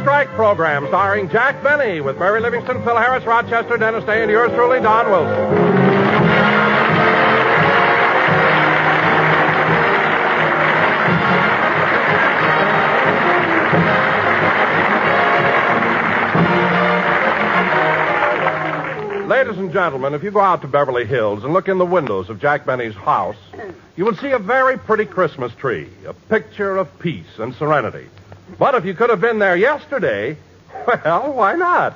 Strike program starring Jack Benny with Mary Livingston, Phil Harris, Rochester, Dennis Day, and yours truly, Don Wilson. Ladies and gentlemen, if you go out to Beverly Hills and look in the windows of Jack Benny's house, you will see a very pretty Christmas tree, a picture of peace and serenity. But if you could have been there yesterday, well, why not?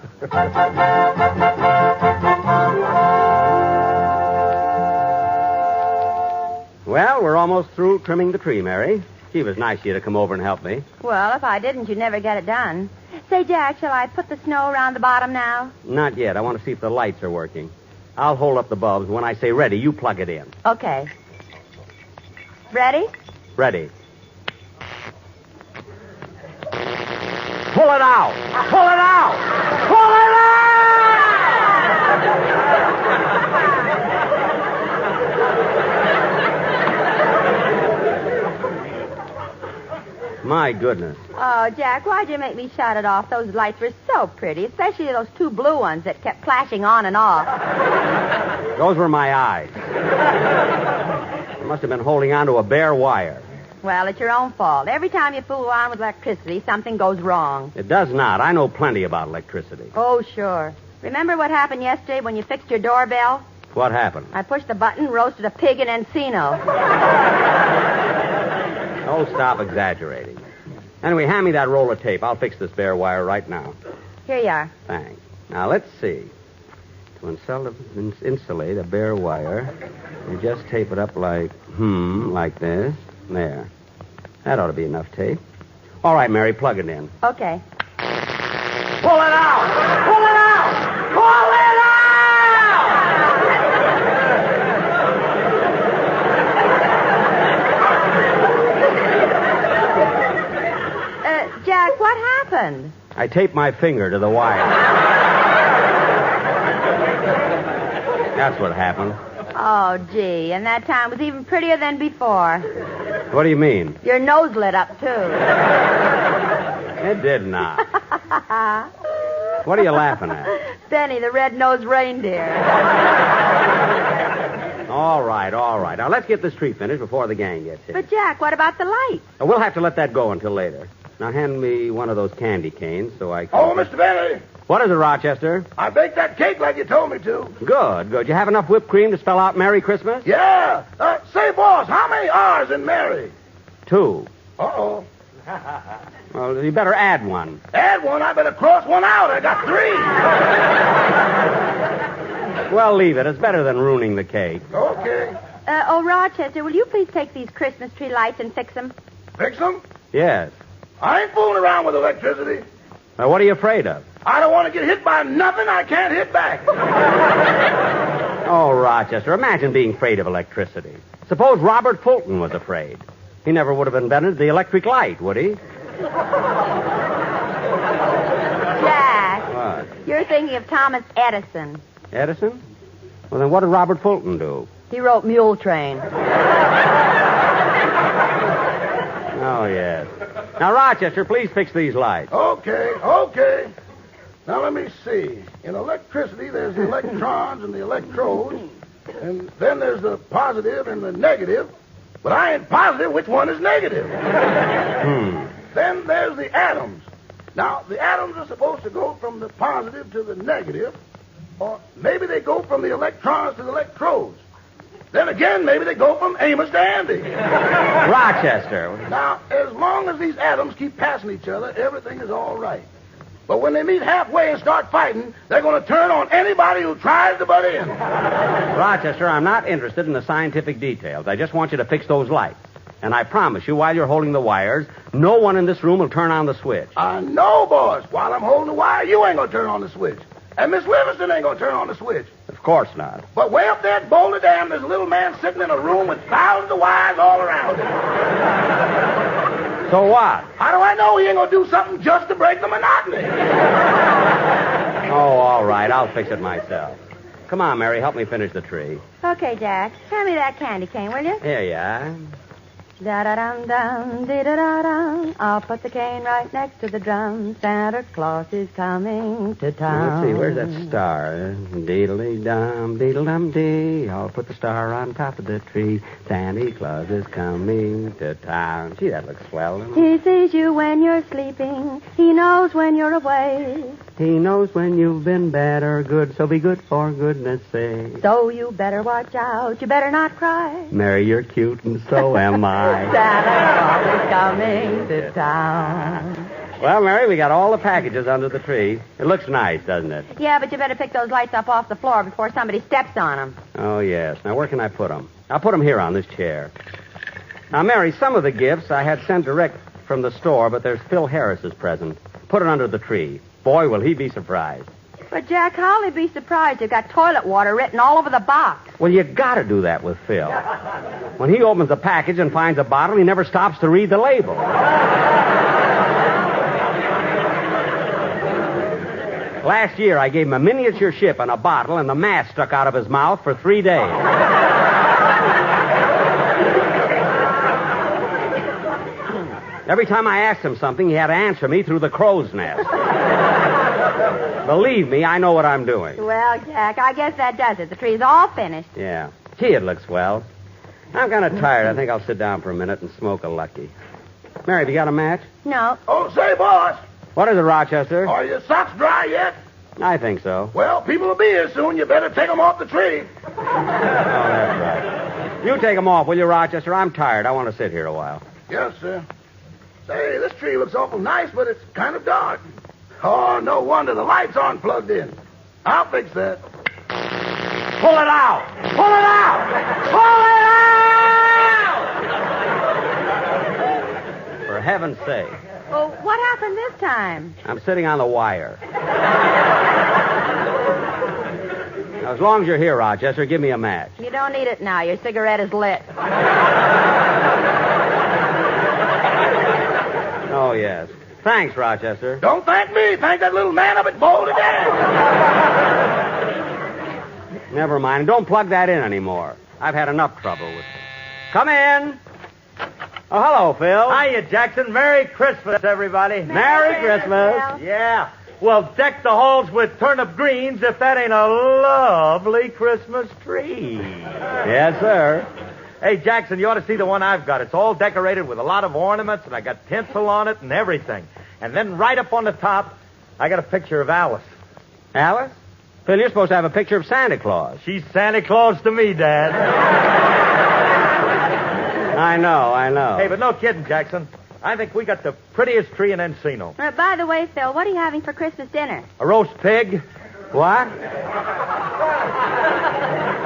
Well, we're almost through trimming the tree, Mary. Gee, it was nice of you to come over and help me. Well, if I didn't, you'd never get it done. Say, Jack, shall I put the snow around the bottom now? Not yet. I want to see if the lights are working. I'll hold up the bulbs. When I say ready, you plug it in. Okay. Ready? Ready. Pull it out! Pull it out! Pull it out! My goodness. Oh, Jack, why'd you make me shut it off? Those lights were so pretty, especially those two blue ones that kept flashing on and off. Those were my eyes. I must have been holding on to a bare wire. Well, it's your own fault. Every time you fool around with electricity, something goes wrong. It does not. I know plenty about electricity. Oh, sure. Remember what happened yesterday when you fixed your doorbell? What happened? I pushed the button, roasted a pig in Encino. Oh, stop exaggerating. Anyway, hand me that roll of tape. I'll fix this bare wire right now. Here you are. Thanks. Now, let's see. To insulate a bare wire, you just tape it up like this. There. That ought to be enough tape. All right, Mary, plug it in. Okay. Pull it out! Pull it out! Pull it Jack, what happened? I taped my finger to the wire. That's what happened. Oh, gee, and that time was even prettier than before. What do you mean? Your nose lit up, too. It did not. What are you laughing at? Benny, the red-nosed reindeer. All right. Now, let's get this tree finished before the gang gets here. But, Jack, what about the lights? We'll have to let that go until later. Now, hand me one of those candy canes so I can... Oh, Mr. Benny. What is it, Rochester? I baked that cake like you told me to. Good. You have enough whipped cream to spell out Merry Christmas? Yeah. Say, boss, how many R's in Mary? 2. Uh-oh. Well, you better add one. Add one? I better cross one out. I got 3. Well, leave it. It's better than ruining the cake. Okay. Rochester, will you please take these Christmas tree lights and fix them? Fix them? Yes. I ain't fooling around with electricity. Now, what are you afraid of? I don't want to get hit by nothing I can't hit back. Oh, Rochester, imagine being afraid of electricity. Suppose Robert Fulton was afraid. He never would have invented the electric light, would he? Jack. What? You're thinking of Thomas Edison. Edison? Well, then what did Robert Fulton do? He wrote Mule Train. Oh, yes. Now, Rochester, please fix these lights. Okay. Now, let me see. In electricity, there's the electrons and the electrodes. And then there's the positive and the negative. But I ain't positive which one is negative. Then there's the atoms. Now, the atoms are supposed to go from the positive to the negative. Or maybe they go from the electrons to the electrodes. Then again, maybe they go from Amos to Andy. Rochester. Now, as long as these atoms keep passing each other, everything is all right. But when they meet halfway and start fighting, they're going to turn on anybody who tries to butt in. Rochester, I'm not interested in the scientific details. I just want you to fix those lights. And I promise you, while you're holding the wires, no one in this room will turn on the switch. I know, boss. While I'm holding the wire, you ain't going to turn on the switch. And Miss Livingston ain't going to turn on the switch. Of course not. But way up there at Boulder Dam, there's a little man sitting in a room with thousands of wires all around him. So what? How do I know he ain't going to do something just to break the monotony? Oh, all right. I'll fix it myself. Come on, Mary. Help me finish the tree. Okay, Jack. Hand me that candy cane, will you? Here you are. Da-da-dum-dum, dee-da-da-dum. I'll put the cane right next to the drum. Santa Claus is coming to town. Let's see, where's that star? Deedle-dee-dum, deedle-dum-dee. I'll put the star on top of the tree. Santa Claus is coming to town. Gee, that looks swell. Doesn't it? He sees you when you're sleeping. He knows when you're away. He knows when you've been bad or good, so be good for goodness sake. So you better watch out. You better not cry. Mary, you're cute, and so am I. Santa Claus is coming to town. Well, Mary, we got all the packages under the tree. It looks nice, doesn't it? Yeah, but you better pick those lights up off the floor before somebody steps on them. Oh, yes. Now, where can I put them? I'll put them here on this chair. Now, Mary, some of the gifts I had sent direct from the store, but there's Phil Harris's present. Put it under the tree. Boy, will he be surprised. But, Jack, how'll he be surprised? You've got toilet water written all over the box. Well, you got to do that with Phil. When he opens the package and finds a bottle, he never stops to read the label. Last year, I gave him a miniature ship and a bottle, and the mask stuck out of his mouth for 3 days. Every time I asked him something, he had to answer me through the crow's nest. Believe me, I know what I'm doing. Well, Jack, I guess that does it. The tree's all finished. Yeah. Gee, it looks well. I'm kind of tired. I think I'll sit down for a minute and smoke a Lucky. Mary, have you got a match? No. Oh, say, boss, What is it, Rochester? are your socks dry yet? I think so. Well, people will be here soon. You better take them off the tree. Oh, that's right. You take them off, will you, Rochester? I'm tired. I want to sit here a while. Yes, sir. Say, this tree looks awful nice, but it's kind of dark. Oh, no wonder the lights aren't plugged in. I'll fix that. Pull it out! Pull it out! Pull it out! For heaven's sake. Well, what happened this time? I'm sitting on the wire. Now, as long as you're here, Rochester, give me a match. You don't need it now. Your cigarette is lit. Oh, yes. Thanks, Rochester. Don't thank me. Thank that little man up at Boulder Dam. Never mind. Don't plug that in anymore. I've had enough trouble with it. Come in. Oh, hello, Phil. Hiya, Jackson. Merry Christmas, everybody. Merry Christmas. Phil. Yeah. Well, deck the halls with turnip greens if that ain't a lovely Christmas tree. Yes, sir. Hey, Jackson, you ought to see the one I've got. It's all decorated with a lot of ornaments, and I got tinsel on it and everything. And then right up on the top, I got a picture of Alice. Alice? Phil, you're supposed to have a picture of Santa Claus. She's Santa Claus to me, Dad. I know. Hey, but no kidding, Jackson. I think we got the prettiest tree in Encino. By the way, Phil, what are you having for Christmas dinner? A roast pig. What?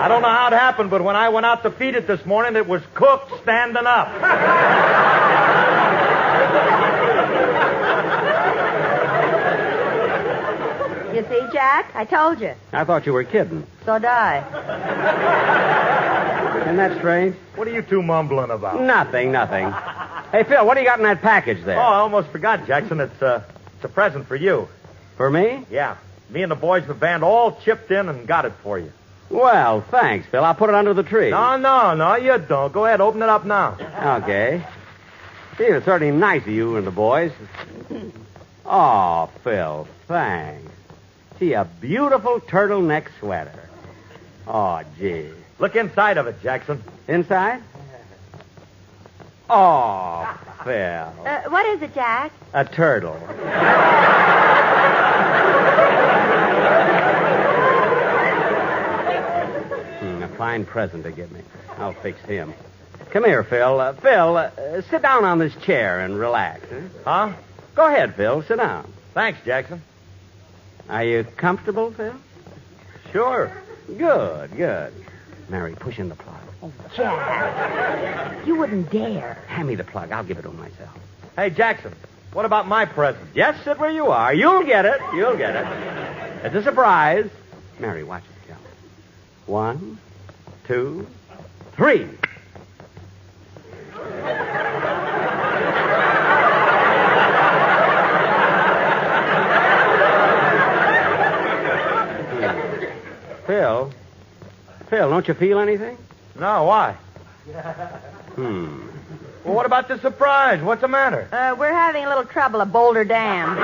I don't know how it happened, but when I went out to feed it this morning, it was cooked standing up. You see, Jack? I told you. I thought you were kidding. So die. Isn't that strange? What are you two mumbling about? Nothing. Hey, Phil, what do you got in that package there? Oh, I almost forgot, Jackson. It's a present for you. For me? Yeah. Me and the boys of the band all chipped in and got it for you. Well, thanks, Phil. I'll put it under the tree. No, you don't. Go ahead, open it up now. Okay. Gee, it's certainly nice of you and the boys. Oh, Phil, thanks. Gee, a beautiful turtleneck sweater. Oh, gee. Look inside of it, Jackson. Inside? Oh, Phil. What is it, Jack? A turtle. A fine present to give me. I'll fix him. Come here, Phil. Phil, sit down on this chair and relax. Huh? Go ahead, Phil. Sit down. Thanks, Jackson. Are you comfortable, Phil? Sure. Good. Mary, push in the plug. Oh, Jack. You wouldn't dare. Hand me the plug. I'll give it to him myself. Hey, Jackson, what about my present? Just sit where you are. You'll get it. It's a surprise. Mary, watch it, Phil. 1, 2, 3. Phil, don't you feel anything? No, why? Well, what about the surprise? What's the matter? We're having a little trouble at Boulder Dam.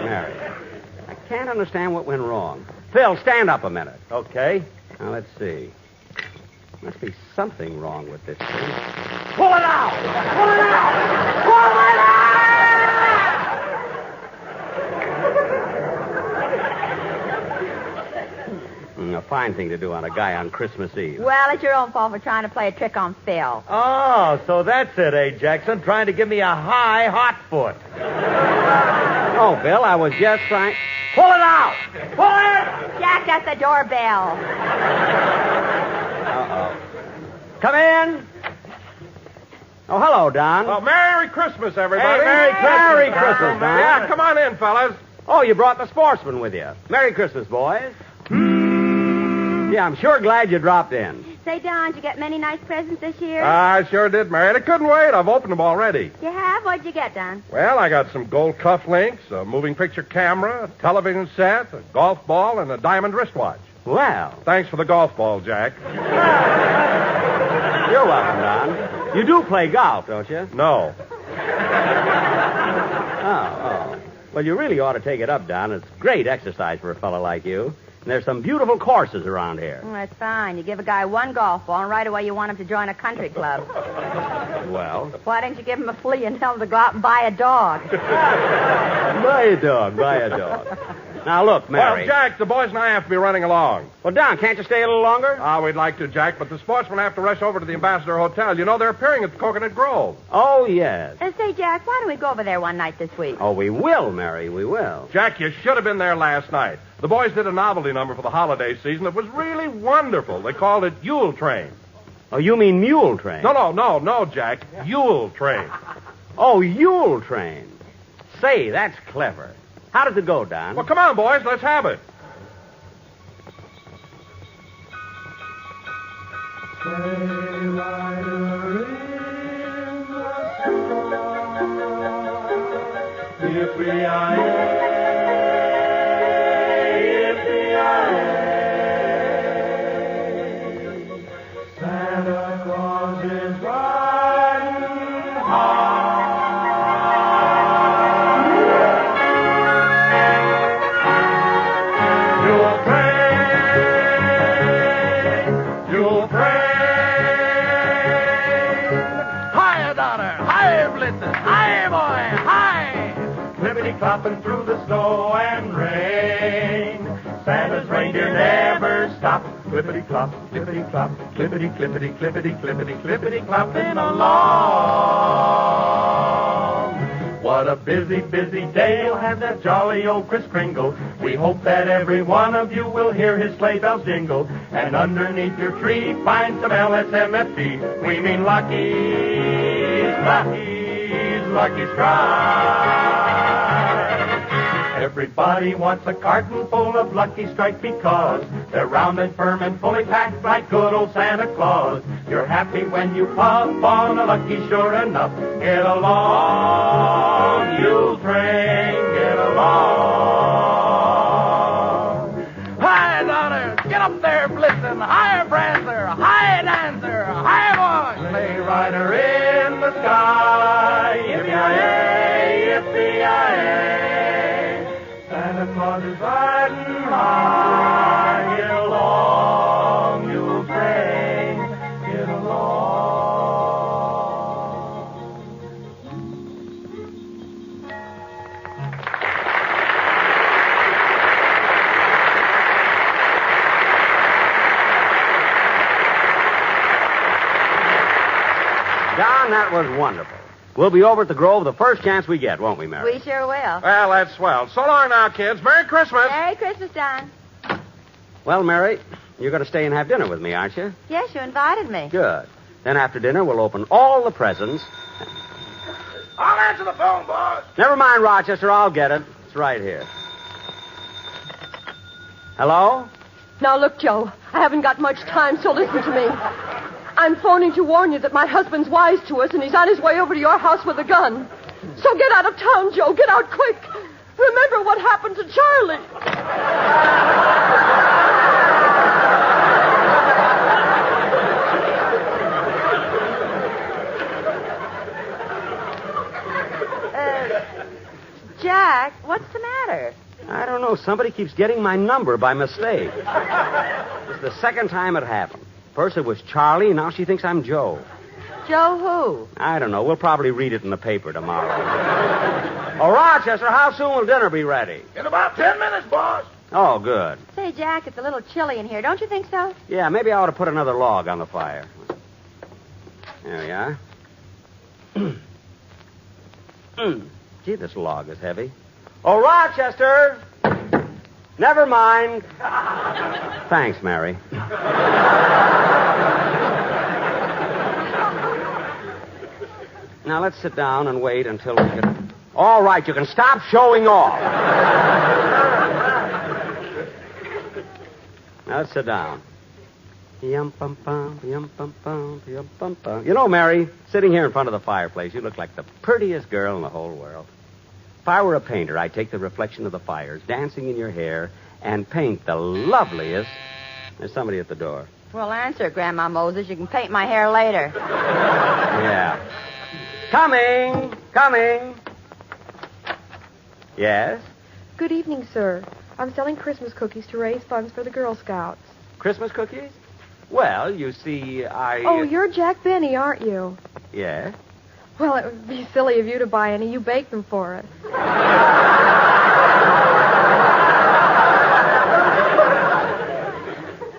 Mary, I can't understand what went wrong. Phil, stand up a minute. Okay. Now, let's see. Must be something wrong with this thing. Pull it out! Pull it out! Pull it out! A fine thing to do on a guy on Christmas Eve. Well, it's your own fault for trying to play a trick on Phil. Oh, so that's it, eh, Jackson? Trying to give me a high hot foot. Oh, Bill, I was just trying... Pull it out! Pull it! Jack, that's the doorbell. Uh-oh. Come in. Oh, hello, Don. Well, Merry Christmas, everybody. Hey, Merry Christmas. Merry Christmas, Don. Yeah, come on in, fellas. Oh, you brought the sportsman with you. Merry Christmas, boys. Yeah, I'm sure glad you dropped in. Say, Don, did you get many nice presents this year? I sure did, Mary. And I couldn't wait. I've opened them already. You have? What'd you get, Don? Well, I got some gold cufflinks, a moving picture camera, a television set, a golf ball, and a diamond wristwatch. Well, Thanks for the golf ball, Jack. you're welcome, Don. You do play golf, don't you? No. Oh. Well, you really ought to take it up, Don. It's great exercise for a fellow like you. And there's some beautiful courses around here. Oh, that's fine. You give a guy one golf ball, and right away you want him to join a country club. Well, Why don't you give him a flea and tell him to go out and buy a dog? buy a dog. Now, look, Mary. Well, Jack, the boys and I have to be running along. Well, Don, can't you stay a little longer? We'd like to, Jack, but the sportsmen have to rush over to the Ambassador Hotel. You know, they're appearing at the Coconut Grove. Oh, yes. Say, Jack, why don't we go over there one night this week? Oh, we will, Mary, we will. Jack, you should have been there last night. The boys did a novelty number for the holiday season. It was really wonderful. They called it Yule Train. Oh, you mean Mule Train? No, Jack. Yule Train. Oh, Yule Train. Say, that's clever. How does it go, Don? Well, come on, boys. Let's have it. Santa Claus is riding high. You'll train. Hiya, daughter. Hiya, Blitzen. Hiya, boy. Hi. Clippity-clopping through the snow and rain. Santa's reindeer never stop. Clippity-clop, clippity-clop, clippity-clippity, clippity-clippity, clippity-clopping along. What a busy, busy day you'll have that jolly old Kris Kringle. We hope that every one of you will hear his sleigh bells jingle. And underneath your tree find some LSMFT. We mean Lucky Strike. Everybody wants a carton full of Lucky Strike because they're round and firm and fully packed like good old Santa Claus. You're happy when you puff on a Lucky, sure enough. Get along, Yule Train, get along. Hiya, daughter. Get up there, Blitzen. Hiya, Prancer. Hiya, Dancer. Hiya, boy. Sleigh rider in the sky, yippee-yi-yay, yippee-yi-yay. Santa Claus is riding high. Get along, Yule Train, get along. Don, that was wonderful. We'll be over at the Grove the first chance we get, won't we, Mary? We sure will. Well, that's swell. So long now, kids. Merry Christmas. Merry Christmas, Don. Well, Mary, you're going to stay and have dinner with me, aren't you? Yes, you invited me. Good. Then after dinner, we'll open all the presents. I'll answer the phone, boss. Never mind, Rochester. I'll get it. It's right here. Hello? Now, look, Joe, I haven't got much time, so listen to me. I'm phoning to warn you that my husband's wise to us, and he's on his way over to your house with a gun. So get out of town, Joe. Get out quick. Remember what happened to Charlie. somebody keeps getting my number by mistake. It's the second time it happened. First it was Charlie, now she thinks I'm Joe. Joe who? I don't know. We'll probably read it in the paper tomorrow. Oh, Rochester, how soon will dinner be ready? In about 10 minutes, boss. Oh, good. Say, Jack, it's a little chilly in here. Don't you think so? Yeah, maybe I ought to put another log on the fire. There we are. Gee, this log is heavy. Oh, Rochester! Never mind. Thanks, Mary. Now, let's sit down and wait until we get... All right, you can stop showing off. Now, let's sit down. Yum-pum-pum, yum-pum-pum, yum-pum-pum. You know, Mary, sitting here in front of the fireplace, you look like the prettiest girl in the whole world. If I were a painter, I'd take the reflection of the fires dancing in your hair and paint the loveliest... There's somebody at the door. Well, answer, Grandma Moses. You can paint my hair later. Yeah. Coming. Yes? Good evening, sir. I'm selling Christmas cookies to raise funds for the Girl Scouts. Christmas cookies? Well, you see, Oh, you're Jack Benny, aren't you? Yes? Well, it would be silly of you to buy any. You bake them for us.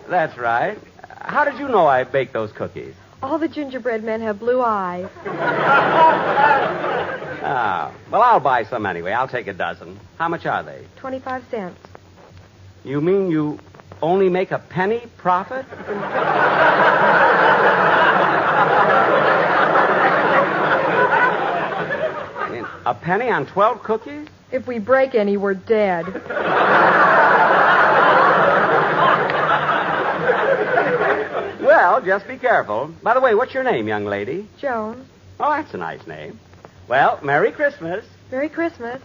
That's right. How did you know I baked those cookies? All the gingerbread men have blue eyes. Ah, well, I'll buy some anyway. I'll take a dozen. How much are they? 25 cents. You mean you only make a penny profit? I mean, a penny on 12 cookies? If we break any, we're dead. Well, just be careful. By the way, what's your name, young lady? Joan, Oh, that's a nice name. Well, Merry Christmas. Merry Christmas.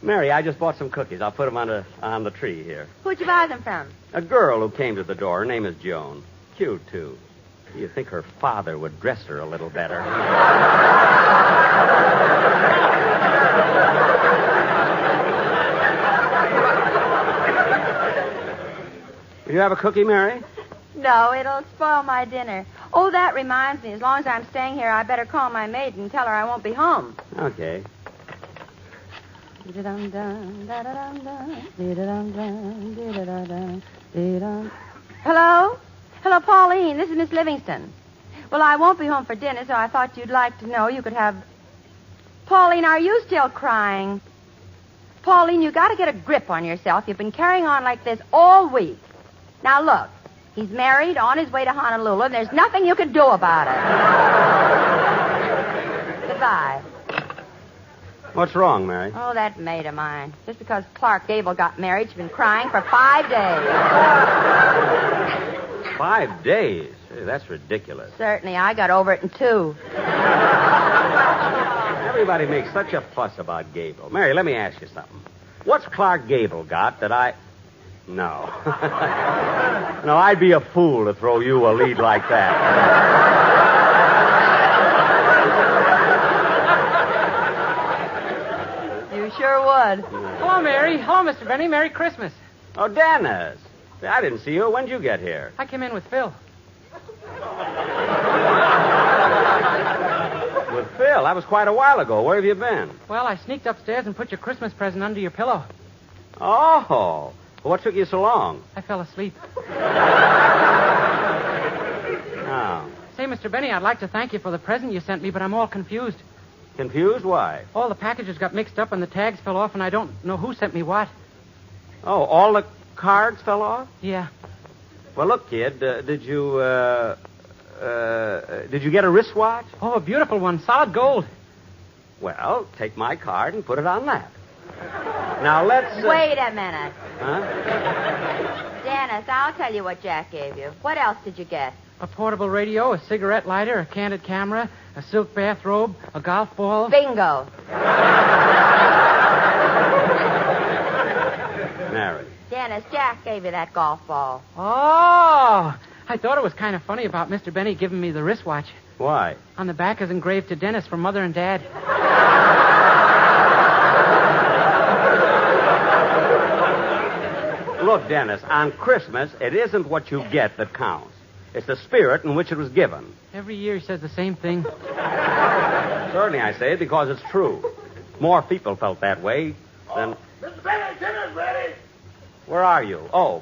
Mary, I just bought some cookies. I'll put them on the tree here. Who'd you buy them from? A girl who came to the door. Her name is Joan. Cute, too. You'd think her father would dress her a little better. Will you have a cookie, Mary? No, it'll spoil my dinner. Oh, that reminds me. As long as I'm staying here, I better call my maid and tell her I won't be home. Okay. Hello? Hello, Pauline. This is Miss Livingston. Well, I won't be home for dinner, so I thought you'd like to know you could have... Pauline, are you still crying? Pauline, you got to get a grip on yourself. You've been carrying on like this all week. Now, look. He's married, on his way to Honolulu, and there's nothing you can do about it. Goodbye. What's wrong, Mary? Oh, that maid of mine. Just because Clark Gable got married, she's been crying for 5 days. 5 days? Hey, that's ridiculous. Certainly, I got over it in 2. Everybody makes such a fuss about Gable. Mary, let me ask you something. What's Clark Gable got that I... No. No, I'd be a fool to throw you a lead like that. You sure would. Hello, Mary. Hello, Mr. Benny. Merry Christmas. Oh, Dennis. I didn't see you. When'd you get here? I came in with Phil. With Phil? That was quite a while ago. Where have you been? Well, I sneaked upstairs and put your Christmas present under your pillow. Oh. What took you so long? I fell asleep. Oh. Say, Mr. Benny, I'd like to thank you for the present you sent me, but I'm all confused. Confused? Why? All the packages got mixed up and the tags fell off, and I don't know who sent me what. Oh, all the cards fell off? Yeah. Well, look, kid, did you get a wristwatch? Oh, a beautiful one. Solid gold. Well, take my card and put it on that. Now, let's... Wait a minute. Huh? Dennis, I'll tell you what Jack gave you. What else did you get? A portable radio, a cigarette lighter, a candid camera, a silk bathrobe, a golf ball. Bingo. Mary. Dennis, Jack gave you that golf ball. Oh! I thought it was kind of funny about Mr. Benny giving me the wristwatch. Why? On the back is engraved to Dennis from Mother and Dad. look, Dennis, on Christmas, it isn't what you get that counts. It's the spirit in which it was given. Every year he says the same thing. Certainly I say it because it's true. More people felt that way than... Mr. Benny, dinner's ready. Where are you? Oh,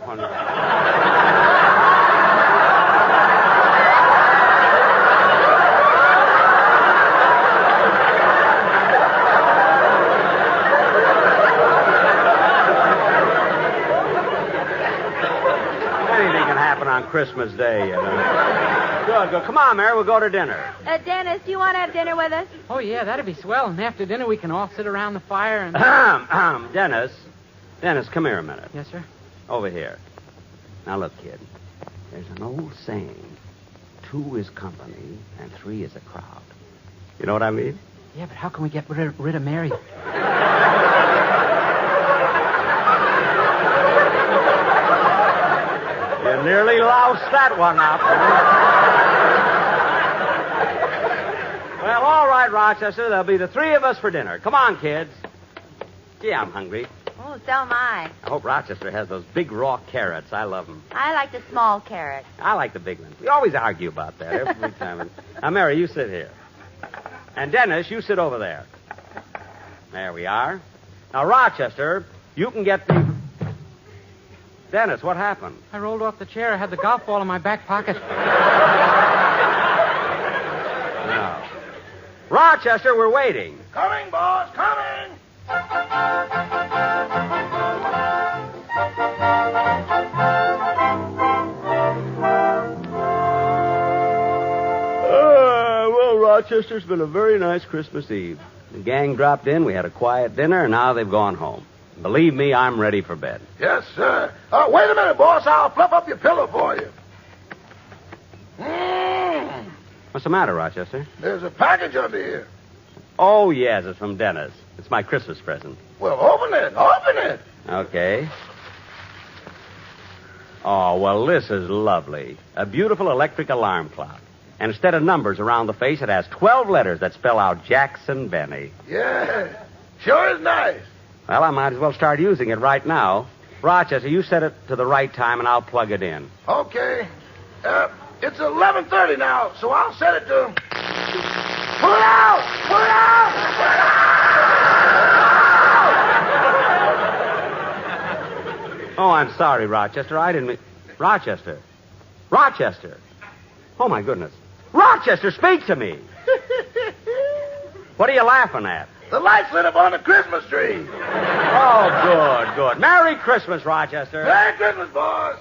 anything can happen on Christmas Day, you know. Good. Come on, Mary, we'll go to dinner. Dennis, do you want to have dinner with us? Oh, yeah, that'd be swell. And after dinner, we can all sit around the fire and... Dennis, come here a minute. Yes, sir? Over here. Now, look, kid. There's an old saying. 2 is company, and 3 is a crowd. You know what I mean? Yeah, but how can we get rid of Mary? You nearly loused that one up. Well, all right, Rochester. There'll be the 3 of us for dinner. Come on, kids. Gee, I'm hungry. Oh, so am I. I hope Rochester has those big raw carrots. I love them. I like the small carrot. I like the big ones. We always argue about that every time. Now, Mary, you sit here. And Dennis, you sit over there. There we are. Now, Rochester, you can get the... Dennis, what happened? I rolled off the chair. I had the golf ball in my back pocket. No. Rochester, we're waiting. Coming, boss, coming. Well, Rochester's been a very nice Christmas Eve. The gang dropped in, we had a quiet dinner, and now they've gone home. Believe me, I'm ready for bed. Yes, sir. Wait a minute, boss. I'll fluff up your pillow for you. What's the matter, Rochester? There's a package under here. Oh, yes, it's from Dennis. It's my Christmas present. Well, open it. Open it. Okay. Oh, well, this is lovely. A beautiful electric alarm clock. And instead of numbers around the face, it has 12 letters that spell out Jackson Benny. Yeah. Sure is nice. Well, I might as well start using it right now. Rochester, you set it to the right time, and I'll plug it in. Okay. It's 11:30 now, so I'll set it to... Pull it out! Pull it out! Pull it out! Oh, I'm sorry, Rochester. I didn't mean... Rochester. Rochester. Oh, my goodness. Rochester, speak to me. What are you laughing at? The lights lit up on the Christmas tree. Oh, good. Merry Christmas, Rochester. Merry Christmas, boys.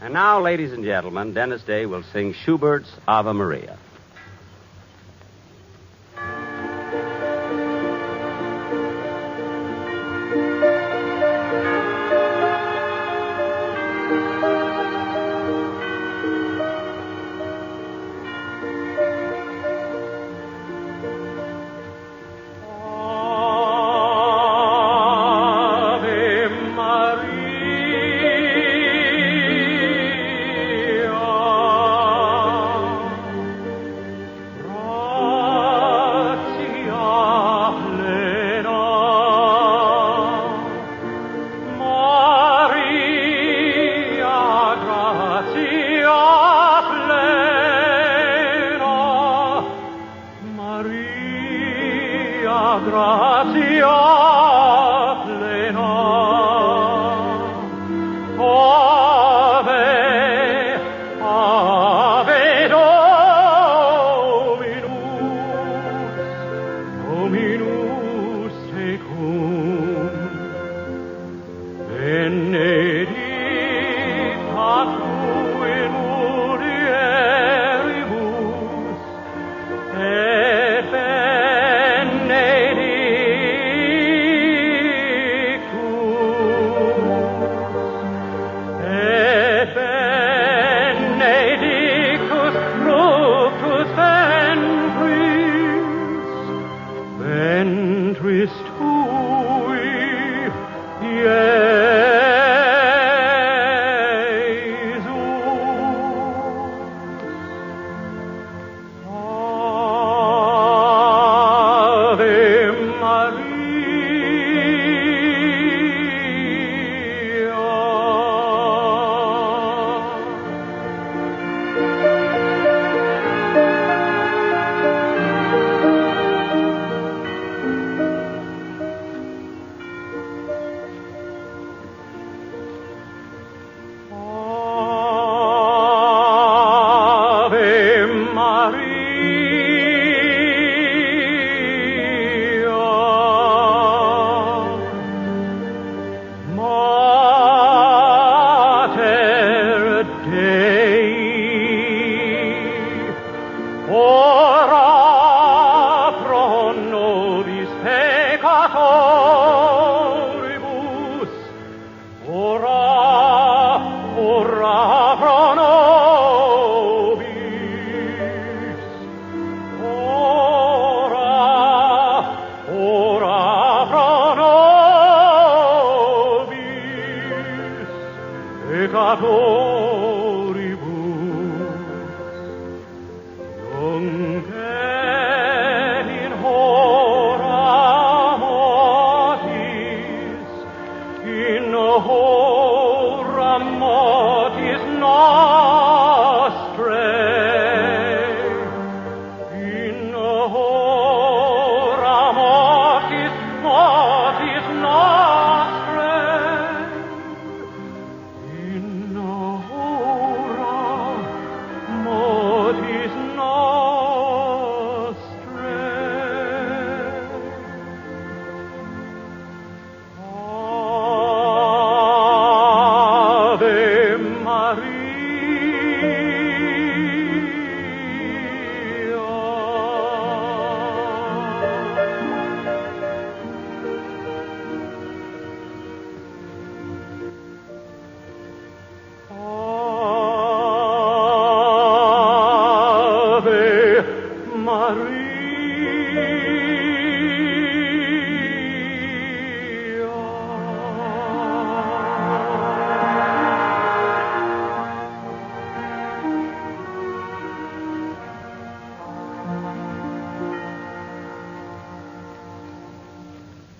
And now, ladies and gentlemen, Dennis Day will sing Schubert's Ave Maria.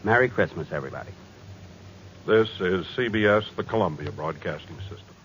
Merry Christmas, everybody. This is CBS, the Columbia Broadcasting System.